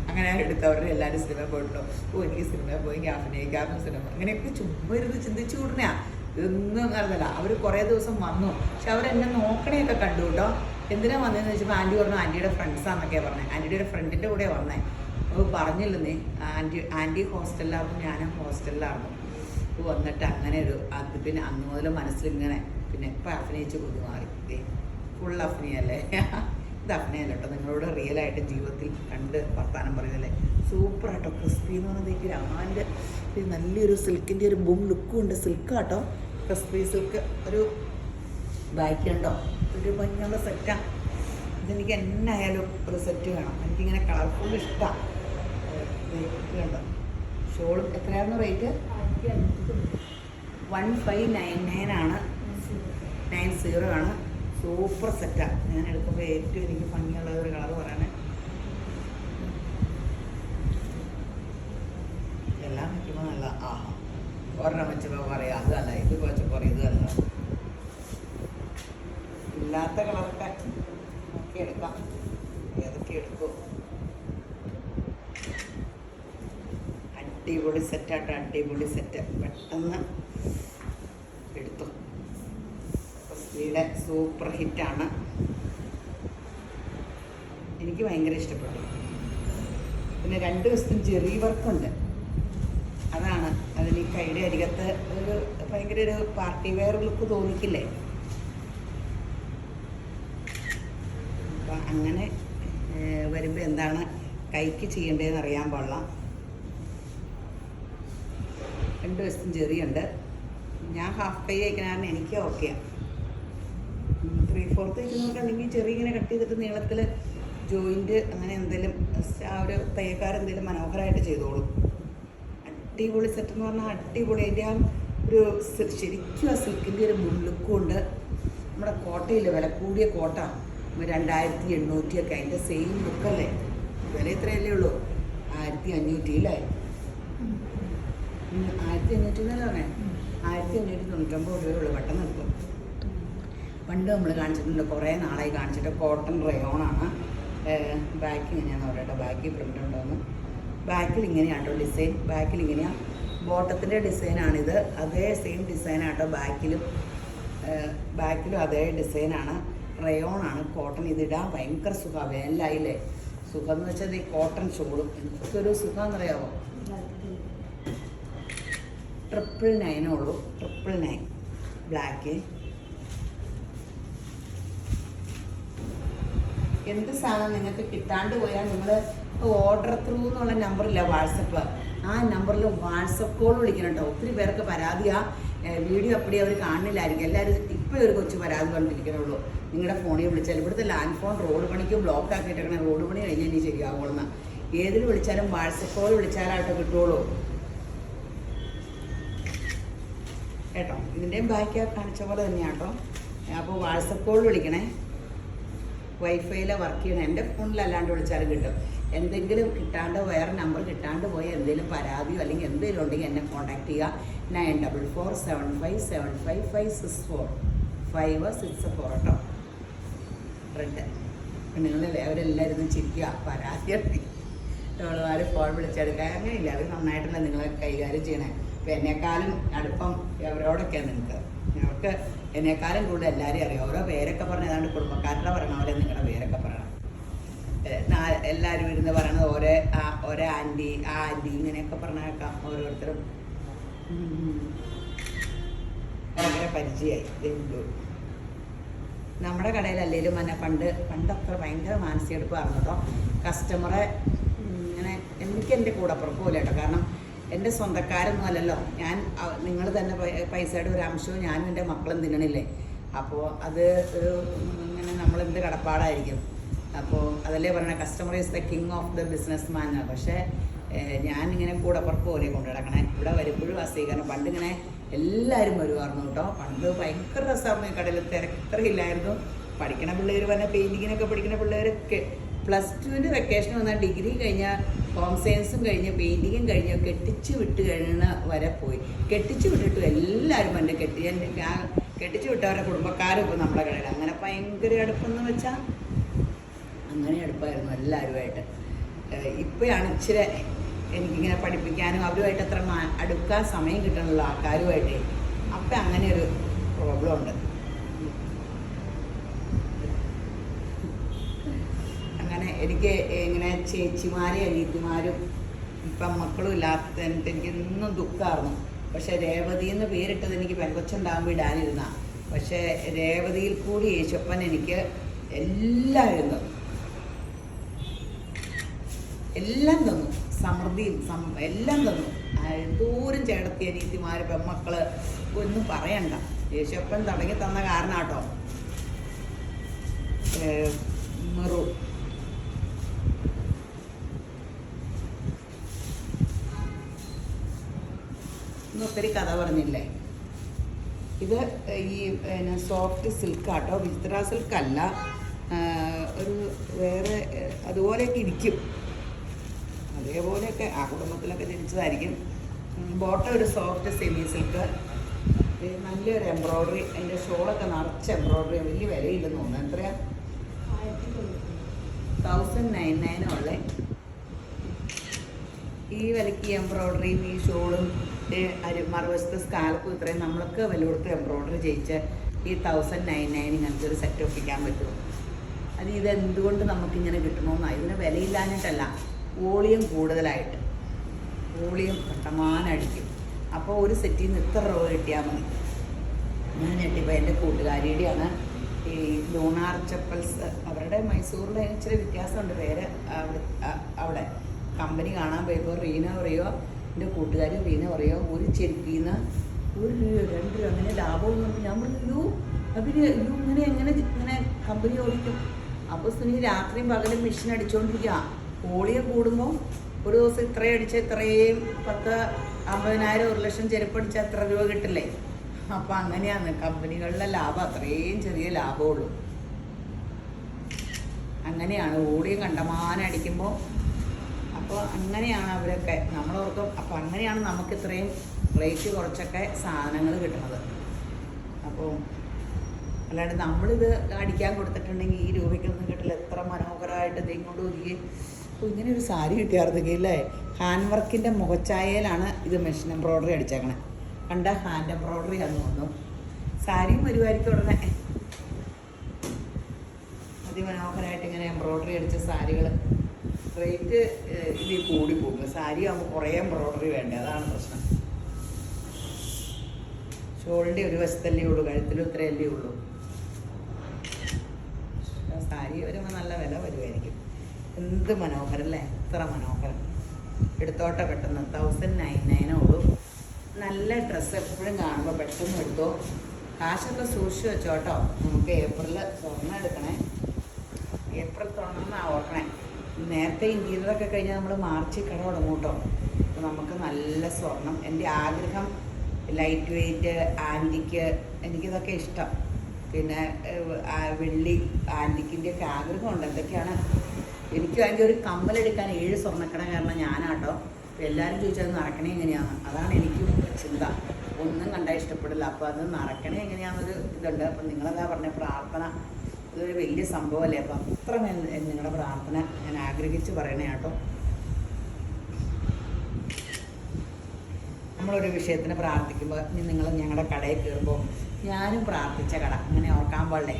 അങ്ങനെ എടുത്തവരുടെ എല്ലാവരും സിനിമ പോയിട്ടുണ്ടോ? എനിക്ക് സിനിമയിൽ പോയി എനിക്ക് അഭിനയിക്കാറുണ്ട് സിനിമ. അങ്ങനെയൊക്കെ ചുമ്മാ ഇരുന്ന് ചിന്തിച്ചു കൂടണയാ. ഇതൊന്നും നടന്നില്ല. അവർ കുറേ ദിവസം വന്നു, പക്ഷെ അവരെന്നെ നോക്കണേയൊക്കെ കണ്ടു കേട്ടോ. എന്തിനാ വന്നതെന്ന് വെച്ചപ്പോൾ ആൻറ്റി പറഞ്ഞു ആൻറ്റിയുടെ ഫ്രണ്ട്സാന്നൊക്കെയാണ് പറഞ്ഞത്. ആൻറ്റിയുടെ ഒരു ഫ്രണ്ടിൻ്റെ കൂടെ വന്നേ. അപ്പോൾ പറഞ്ഞില്ലെന്നേ, ആൻറ്റി ഹോസ്റ്റലിലായിരുന്നു, ഞാനും ഹോസ്റ്റലിലായിരുന്നു. അപ്പോൾ വന്നിട്ട് അങ്ങനെ ഒരു അത് പിന്നെ അന്ന് മുതൽ മനസ്സിലിങ്ങനെ പിന്നെ ഇപ്പം അഭിനയിച്ച് കൊതുമാറി. ഫുൾ അഭിനയല്ലേ? ഇത് അഭിനയല്ല കേട്ടോ, നിങ്ങളോട് റിയലായിട്ട് ജീവിതത്തിൽ കണ്ട് വർത്താനം പറയുന്നല്ലേ. സൂപ്പറാട്ടോ. ക്രിസ്പി എന്ന് പറയുന്നത് രാമാൻ്റെ നല്ലൊരു സിൽക്കിൻ്റെ ഒരു ബും ലുക്കും ഉണ്ട്. സിൽക്ക് കേട്ടോ, ക്രിസ്പി സിൽക്ക്. ഒരു ബാക്കുണ്ടോ, ഒരു ഭംഗിയുള്ള സെറ്റാണ്. ഇതെനിക്ക് എന്നായാലും ഒരു സെറ്റ് വേണം. എനിക്കിങ്ങനെ കളർഫുൾ ഇഷ്ടമാണ്. കണ്ടോ, ഷോളും എത്രയായിരുന്നു റേറ്റ്? 1599 ആണ്. 90 ആണ്. സൂപ്പർ സെറ്റാണ്. ഞാൻ എടുക്കുമ്പോൾ ഏറ്റവും എനിക്ക് ഭംഗിയുള്ള ഒരു കളർ പറയണേ. എല്ലാം വയ്ക്കുമ്പോൾ നല്ല ഒരെണ്ണം വെച്ചപ്പോൾ പറയാം അതല്ല, ഇത് വെച്ചപ്പോൾ ഇതല്ല. ഇല്ലാത്ത കളറൊക്കെ നോക്കി എടുക്കാം. ഏതൊക്കെ എടുക്കും. അടിപൊളി സെറ്റാട്ടോ, അടിപൊളി സെറ്റ്. പെട്ടെന്ന് എടുത്തു. സ്ത്രീയുടെ സൂപ്പർ ഹിറ്റാണ്. എനിക്ക് ഭയങ്കര ഇഷ്ടപ്പെട്ടു. പിന്നെ 2 ദിവസത്തിന് ജെറി വർക്കുണ്ട്. അതാണ് അതിന് ഈ കൈയുടെ അരികത്ത് ഒരു ഭയങ്കര ഒരു പാർട്ടി വെയർ ലുക്ക് തോന്നിക്കില്ലേ. അപ്പം അങ്ങനെ വരുമ്പോൾ എന്താണ് കൈക്ക് ചെയ്യേണ്ടതെന്ന് അറിയാൻ പാടില്ല. 2 ദിവസത്തിന് ജെറിയുണ്ട്. ഞാൻ ഹാഫ് കൈ അയക്കണായിരുന്നു, എനിക്ക് ഓക്കെയാണ്. 3/4 തയ്ക്കുന്നവർക്കുണ്ടെങ്കിൽ ചെറിയ ഇങ്ങനെ കട്ട് ചെയ്തിട്ട് നീളത്തിൽ ജോയിൻറ്റ് അങ്ങനെ എന്തെങ്കിലും ആ ഒരു തയ്യക്കാരെന്തെങ്കിലും മനോഹരമായിട്ട് ചെയ്തോളും. അടിപൊളി സെറ്റ് എന്ന് പറഞ്ഞാൽ അടിപൊളി. അതിൻ്റെ ആ ഒരു ശരിക്കും ആ സിൽക്കിൻ്റെ ഒരു മുള്ളുക്കും ഉണ്ട്. നമ്മുടെ കോട്ടയില്ല, വില കൂടിയ കോട്ട 2800 ഒക്കെ, അതിൻ്റെ സെയിം ലുക്കല്ലേ. വില ഇത്രയല്ലേ ഉള്ളൂ, 1500 അല്ലേ, 1500 എന്നല്ലേ പറഞ്ഞേ, 1599 രൂപയുള്ളൂ. പെട്ടെന്ന് എടുക്കും. പണ്ട് നമ്മൾ കാണിച്ചിട്ടുണ്ട്, കുറേ നാളായി കാണിച്ചിട്ട്. കോട്ടൺ റയോണാണ്. ബാക്ക് ഇങ്ങനെയാണെന്ന് പറയട്ടെ, ബാക്കിൽ പ്രിൻ്റ് ഉണ്ടോയെന്ന്. ബാക്കിൽ ഇങ്ങനെയാണ് കേട്ടോ ഡിസൈൻ, ബാക്കിൽ ഇങ്ങനെയാണ്. ബോട്ടത്തിൻ്റെ ഡിസൈനാണിത്, അതേ സെയിം ഡിസൈനാട്ടോ ബാക്കിലും അതേ ഡിസൈനാണ്. റയോണാണ്, കോട്ടൺ. ഇതിടാൻ ഭയങ്കര സുഖമാണ്. വേനലായില്ലേ, സുഖം എന്ന് വെച്ചാൽ ഈ കോട്ടൺ ഷോളും എനിക്കൊരു സുഖമെന്നറിയാമോ. 999 ഉള്ളൂ, 999 ബ്ലാക്ക്. എന്ത് സാധനം നിങ്ങൾക്ക് കിട്ടാണ്ട് പോയാൽ നിങ്ങൾ ഓർഡർ ത്രൂ എന്നുള്ള നമ്പറില്ല വാട്സപ്പ്, ആ നമ്പറിൽ വാട്സപ്പ് കോൾ വിളിക്കണം കേട്ടോ. ഒത്തിരി പേർക്ക് പരാതിയാണ്, വീഡിയോ അപ്പടി അവർ കാണുന്നില്ലായിരിക്കും. എല്ലാവരും ഇപ്പോൾ ഒരു കൊച്ചു പരാതി പറഞ്ഞിരിക്കണുള്ളൂ. നിങ്ങളുടെ ഫോണിൽ വിളിച്ചാൽ ഇവിടുത്തെ ലാൻഡ് ഫോൺ റോഡ് പണിക്ക് ബ്ലോക്ക് ആക്കിയിട്ടേക്കണേ, റോഡ് പണി കഴിഞ്ഞാൽ ഇനി ശരിയാവുള്ളൂ. ഏതിൽ വിളിച്ചാലും വാട്സപ്പ് കോൾ വിളിച്ചാലായിട്ട് കിട്ടുള്ളൂ കേട്ടോ. ഇതിൻ്റെയും ബാക്കി കാണിച്ച പോലെ തന്നെയാണ് കേട്ടോ. അപ്പോൾ വാട്സപ്പ് കോൾ വിളിക്കണേ. വൈഫൈയിലെ വർക്ക് ചെയ്യണം. എൻ്റെ ഫോണിലല്ലാണ്ട് വിളിച്ചാലും കിട്ടും. എന്തെങ്കിലും കിട്ടാണ്ട്, വേറെ നമ്പർ കിട്ടാണ്ട് പോയി എന്തെങ്കിലും പരാതിയോ അല്ലെങ്കിൽ എന്തെങ്കിലും ഉണ്ടെങ്കിൽ എന്നെ കോൺടാക്ട് ചെയ്യുക. 9447575564 564 കേട്ടോ. റെഡ്. നിങ്ങളല്ലേ അവരെല്ലാവരും ചിരിക്കുക, പരാതി അവളുമാർ ഫോൺ വിളിച്ചെടുക്കുക. അങ്ങനെയില്ല, അവർ നന്നായിട്ടല്ല നിങ്ങളെ കൈകാര്യം ചെയ്യണേ. ഇപ്പം എന്നെക്കാളും അടുപ്പം അവരോടൊക്കെയാണ് നിങ്ങൾക്ക്. ഞങ്ങൾക്ക് എന്നെക്കാളും കൂടുതൽ എല്ലാവരെയും അറിയാം. ഓരോ പേരൊക്കെ പറഞ്ഞ് ഏതാണ്ട് കുടുംബക്കാരുടെ പറയണ പോലെ നിങ്ങളുടെ പേരൊക്കെ പറയണം. എല്ലാവരും ഇരുന്ന് പറയണത് ഓരോ ആൻറ്റി, ആ ആൻറ്റി ഇങ്ങനെയൊക്കെ പറഞ്ഞേക്കാം. ഓരോരുത്തരും ഭയങ്കര പരിചയമായി. നമ്മുടെ കടയിലല്ലേലും തന്നെ പണ്ടൊക്കെ ഭയങ്കര മാനസികെടുപ്പായിരുന്നു കേട്ടോ. കസ്റ്റമറെ ഇങ്ങനെ എനിക്ക് എൻ്റെ കൂടപ്പുറപ്പ് പോലെ കേട്ടോ. കാരണം എൻ്റെ സ്വന്തക്കാരൊന്നും അല്ലല്ലോ ഞാൻ. നിങ്ങൾ തന്നെ പൈസയുടെ ഒരു അംശവും ഞാനും എൻ്റെ മക്കളും തിന്നണില്ലേ. അപ്പോൾ അത് ഒരു ഇങ്ങനെ നമ്മളെന്ത് കടപ്പാടായിരിക്കും. അപ്പോൾ അതല്ലേ പറയണേ, customer is the king of the business man. പക്ഷേ ഞാനിങ്ങനെ കൂടപ്പുറപ്പ് പോലെ കൊണ്ടു നടക്കണേ. ഇവിടെ വരുമ്പോഴും വസീകരണം. പണ്ടിങ്ങനെ എല്ലാവരും വരുമായിരുന്നു കേട്ടോ. പണ്ട് ഭയങ്കര രസമായിരുന്നു. ഈ കടയിൽ തിരക്കില്ലായിരുന്നു. പഠിക്കണ പിള്ളേർ വന്ന പെയിൻറ്റിങ്ങിനൊക്കെ പഠിക്കുന്ന പിള്ളേരൊക്കെ +2 വെക്കേഷൻ വന്നാൽ ഡിഗ്രി കഴിഞ്ഞ ഹോം സയൻസും കഴിഞ്ഞ് പെയിൻറ്റിങ്ങും കഴിഞ്ഞ് കെട്ടിച്ച് വിട്ട് കഴിഞ്ഞ വരെ പോയി. കെട്ടിച്ച് വിട്ടിട്ടും എല്ലാവരും എൻ്റെ കെട്ടിച്ച് വിട്ടവരുടെ കുടുംബക്കാരും ഇപ്പോൾ നമ്മുടെ കടയിൽ. അങ്ങനെ ഭയങ്കര അടുപ്പെന്ന് വെച്ചാൽ അങ്ങനെ അടുപ്പായിരുന്നു എല്ലാവരുമായിട്ട്. ഇപ്പോഴാണ് ഇച്ചിരി എനിക്കിങ്ങനെ പഠിപ്പിക്കാനും അവരുമായിട്ട് അത്ര അടുക്കാൻ സമയം കിട്ടണമല്ലോ ആൾക്കാരുമായിട്ട്. അപ്പം അങ്ങനെ ഒരു പ്രോബ്ലം ഉണ്ട്. അങ്ങനെ എനിക്ക് ഇങ്ങനെ ചേച്ചിമാരും അനിയത്തിമാരും ഇപ്പം മക്കളും ഇല്ലാത്തതിന് എനിക്ക് ഇന്നും ദുഃഖമായിരുന്നു. പക്ഷേ രേവതി എന്ന് പേരിട്ടത് എനിക്ക് പെൺകൊച്ചുണ്ടാകുമ്പോൾ ഇടാനിരുന്ന. പക്ഷേ രേവതിയിൽ കൂടി യേശപ്പൻ എനിക്ക് എല്ലാം തന്നു. സമൃദ്ധിയും എല്ലാം തന്നു. ദൂരം ചേട്ടത്തി അനിയത്തിമാർ പെൺമക്കൾ ഒന്നും പറയണ്ട. യേശപ്പൻ തുടങ്ങി തന്ന കാരണം കേട്ടോ. മെറു ഒത്തിരി കഥ പറഞ്ഞില്ലേ. ഇത് ഈ സോഫ്റ്റ് സിൽക്കാട്ടോ, വിചിത്ര സിൽക്കല്ല. ഒരു വേറെ അതുപോലെയൊക്കെ ഇരിക്കും. അതേപോലെയൊക്കെ ആ കുടുംബത്തിലൊക്കെ ജനിച്ചതായിരിക്കും. ബോട്ടം ഒരു സോഫ്റ്റ് സെമി സിൽക്ക്. നല്ലൊരു എംബ്രോയ്ഡറി. അതിൻ്റെ ഷോളൊക്കെ നിറച്ച് എംബ്രോയ്ഡറി. വലിയ വിലയില്ലെന്ന് തോന്നുന്നു. എത്രയാ? 1099 ഉള്ളേ. ഈ വിലയ്ക്ക് എംബ്രോയ്ഡറിയും ഈ ഷോളും മറുവശത്തെ സ്കാൽപ്പും ഇത്രയും നമ്മൾക്ക് വില കൊടുത്ത് എംബ്രോയ്ഡറി ചെയ്യിച്ച് ഈ 1099 ഇങ്ങനത്തെ ഒരു സെറ്റ് ഒപ്പിക്കാൻ പറ്റുമോ? അത് ഇതെന്തുകൊണ്ട് നമുക്കിങ്ങനെ കിട്ടണമെന്നാണ്. ഇതിന് വിലയില്ലാഞ്ഞിട്ടല്ല, വോളിയം കൂടുതലായിട്ട്, വോളിയം കട്ടമാനടിക്കും. അപ്പോൾ ഒരു സെറ്റിൽ നിന്ന് ഇത്ര രൂപ കിട്ടിയാൽ മതി. ഞാൻ ഞെട്ടിപ്പോൾ എൻ്റെ കൂട്ടുകാരിയുടെയാണ് ഈ ലൂണാർ ചപ്പൽസ്. അവരുടെ മൈസൂറിൽ ഇച്ചിരി വ്യത്യാസമുണ്ട് പേര്. അവിടെ കമ്പനി കാണാൻ പോയപ്പോൾ റീന പറയോ, എൻ്റെ കൂട്ടുകാരി റീന പറയോ, ഒരു ചെരുപ്പിൽ നിന്ന് 1 രൂപ 2 രൂപ അങ്ങനെ ലാഭമൊന്നും. ഞാൻ പറഞ്ഞു ഇങ്ങനെ കമ്പനി ഓടിക്കും. അപ്പോൾ സുനി രാത്രിയും പകലും മെഷീൻ അടിച്ചുകൊണ്ടിരിക്കുക. വോളിയം കൂടുമ്പോൾ ഒരു ദിവസം ഇത്രയും അടിച്ച ഇത്രയും 10, 50,000, 1,00,000 ചെരുപ്പടിച്ചാൽ എത്ര രൂപ കിട്ടില്ലേ? അപ്പം അങ്ങനെയാണ് കമ്പനികളിലെ ലാഭം, അത്രയും ചെറിയ ലാഭമുള്ളൂ. അങ്ങനെയാണ് വോളിയം കണ്ടമാനം അടിക്കുമ്പോൾ. അപ്പോൾ അങ്ങനെയാണ് അവരൊക്കെ നമ്മളോർക്കും. അപ്പോൾ അങ്ങനെയാണ് നമുക്ക് ഇത്രയും റേറ്റ് കുറച്ചൊക്കെ സാധനങ്ങൾ കിട്ടുന്നത്. അപ്പോൾ അല്ലാണ്ട് നമ്മളിത് അടിക്കാൻ കൊടുത്തിട്ടുണ്ടെങ്കിൽ ഈ രൂപയ്ക്കൊന്നും കിട്ടില്ല. എത്ര മനോഹരമായിട്ട് ഇതേം കൊണ്ട് ഒതുക്കി. അപ്പോൾ ഇങ്ങനെ ഒരു സാരി കിട്ടിയായിരുന്നെങ്കിൽ അല്ലേ. ഹാൻഡ് വർക്കിൻ്റെ മുഖച്ചായയിലാണ് ഇത് മെഷീൻ എംബ്രോയ്ഡറി അടിച്ചേക്കണേ. കണ്ട ഹാൻഡ് എംബ്രോയ്ഡറി ആണെന്ന് തോന്നുന്നു. സാരിയും വരുമായിരിക്കും ഉടനെ. അതിമനോഹരമായിട്ട് ഇങ്ങനെ എംബ്രോയ്ഡറി അടിച്ച സാരികൾ റേറ്റ് ഇതിൽ കൂടി പോകും. സാരി ആകുമ്പോൾ കുറേ എംബ്രോയ്ഡറി വേണ്ടേ, അതാണ് പ്രശ്നം. ഷോളിൻ്റെ ഒരു വശത്തല്ലേ ഉള്ളൂ, കഴുത്തിലും ഇത്രയല്ലേ ഉള്ളൂ. സാരി വരുമ്പോൾ നല്ല വില വരുമായിരിക്കും. എന്ത് മനോഹരം അല്ലേ, എത്ര മനോഹരം. എടുത്തോട്ടെ പെട്ടെന്ന്. 1,099 ഉള്ളൂ. നല്ല ഡ്രസ്സ് എപ്പോഴും കാണുമ്പോൾ പെട്ടെന്ന് എടുത്തോ. കാശൊക്കെ സൂക്ഷിച്ച് വെച്ചോട്ടോ. നമുക്ക് ഏപ്രിൽ സ്വർണ്ണം എടുക്കണേ. ഏപ്രിൽ തുടങ്ങുന്ന ഓർക്കണേ. നേരത്തെ ഇന്റീരിയറൊക്കെ കഴിഞ്ഞാൽ നമ്മൾ മാർച്ചിൽ കട തുടങ്ങും കേട്ടോ. അപ്പോൾ നമുക്ക് നല്ല സ്വർണം. എൻ്റെ ആഗ്രഹം ലൈറ്റ് വെയ്റ്റ് ആൻറ്റിക്ക്, എനിക്കിതൊക്കെ ഇഷ്ടം. പിന്നെ വെള്ളി ആൻറ്റിക്കിൻ്റെയൊക്കെ ആഗ്രഹമുണ്ട്. എന്തൊക്കെയാണ് എനിക്ക് അതിൻ്റെ ഒരു കമ്മലെടുക്കാൻ 7 സ്വർണ്ണക്കട കാരണം ഞാനാട്ടോ. എല്ലാവരും ചോദിച്ചാൽ അത് നടക്കണേ എങ്ങനെയാണ്, അതാണ് എനിക്കും ചിന്ത. ഒന്നും കണ്ടാൽ ഇഷ്ടപ്പെടില്ല. അപ്പോൾ അത് നടക്കണേ എങ്ങനെയാണെന്നൊരു ഇതുണ്ട്. അപ്പം നിങ്ങളതാ പറഞ്ഞ പ്രാർത്ഥന ഇതൊരു വലിയ സംഭവമല്ലേ. അപ്പം അത്ര നിങ്ങളുടെ പ്രാർത്ഥന ഞാൻ ആഗ്രഹിച്ച് പറയണേ കേട്ടോ. നമ്മളൊരു വിഷയത്തിന് പ്രാർത്ഥിക്കുമ്പോൾ നിങ്ങൾ ഞങ്ങളുടെ കടയിൽ കയറുമ്പോൾ ഞാനും പ്രാർത്ഥിച്ച കട അങ്ങനെ ഓർക്കാൻ പാടില്ലേ.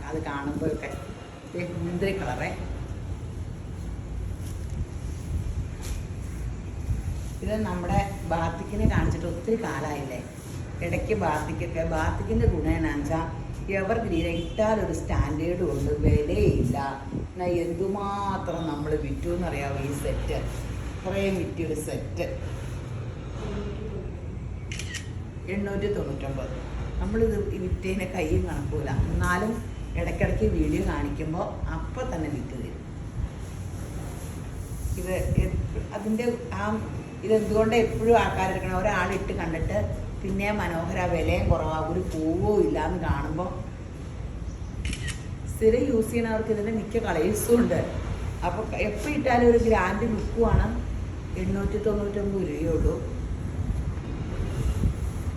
അത് കാണുമ്പോഴൊക്കെ മുന്തിരി കളറേ. ഇത് നമ്മുടെ ബാത്തിക്കിനെ കാണിച്ചിട്ട് ഒത്തിരി കാലമായില്ലേ. ഇടയ്ക്ക് ബാത്തിക്കിൻ്റെ ഗുണം എന്നാന്ന് വെച്ചാൽ എവർ ഗ്രീൻ ഇട്ടാലൊരു സ്റ്റാൻഡേർഡും ഉണ്ട്, വിലയില്ല. എന്നാൽ എന്തുമാത്രം നമ്മൾ വിറ്റു എന്നറിയാമോ ഈ സെറ്റ്. ഇത്രയും വിറ്റൊരു സെറ്റ് 899. നമ്മളിത് വിറ്റതിനെ കയ്യും കണക്കൂല. എന്നാലും ഇടയ്ക്കിടയ്ക്ക് വീഡിയോ കാണിക്കുമ്പോൾ അപ്പം തന്നെ വിറ്റ് തരും. ഇത് അതിൻ്റെ ഇതെന്തുകൊണ്ട് എപ്പോഴും ആൾക്കാരെടുക്കണം. ഒരാളിട്ട് കണ്ടിട്ട് പിന്നെ മനോഹര, വിലയും കുറവാകും, ഒരു പൂവോ ഇല്ലയെന്ന് കാണുമ്പോൾ സ്ഥിരം യൂസ് ചെയ്യുന്നവർക്ക് ഇതിൻ്റെ മിക്ക കളേഴ്സും ഉണ്ട്. അപ്പോൾ എപ്പോൾ ഇട്ടാലും ഒരു ഗ്രാൻഡ് ലുക്കുമാണ്. 899 രൂപയുള്ളൂ.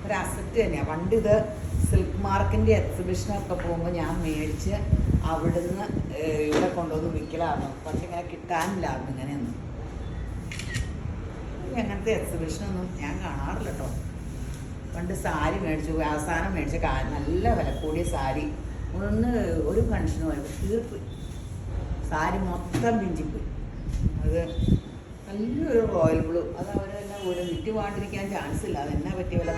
ഒരു അസറ്റ് തന്നെയാണ്. പണ്ടിത് സിൽക്ക് മാർക്കിൻ്റെ എക്സിബിഷനൊക്കെ പോകുമ്പോൾ ഞാൻ മേടിച്ച് അവിടുന്ന് ഇവിടെ കൊണ്ടുവന്ന് വിൽക്കലായിരുന്നു. പക്ഷെ ഇങ്ങനെ കിട്ടാനില്ലായിരുന്നു ഇങ്ങനെയൊന്നും. അങ്ങനത്തെ എക്സിബിഷനൊന്നും ഞാൻ കാണാറില്ല കേട്ടോ. പണ്ട് സാരി മേടിച്ചു, അവസാനം മേടിച്ച നല്ല വില കൂടിയ സാരി ഒരു ഫംഗ്ഷന് പോയപ്പോൾ തീർപ്പോയി. സാരി മൊത്തം പിഞ്ചിപ്പോയി. അത് നല്ലൊരു റോയൽ ബ്ലൂ. അത് അവരെല്ലാം ഒരു വിറ്റ് പോകാണ്ടിരിക്കാൻ ചാൻസ് ഇല്ല. അതെന്നാ പറ്റിയ വല്ല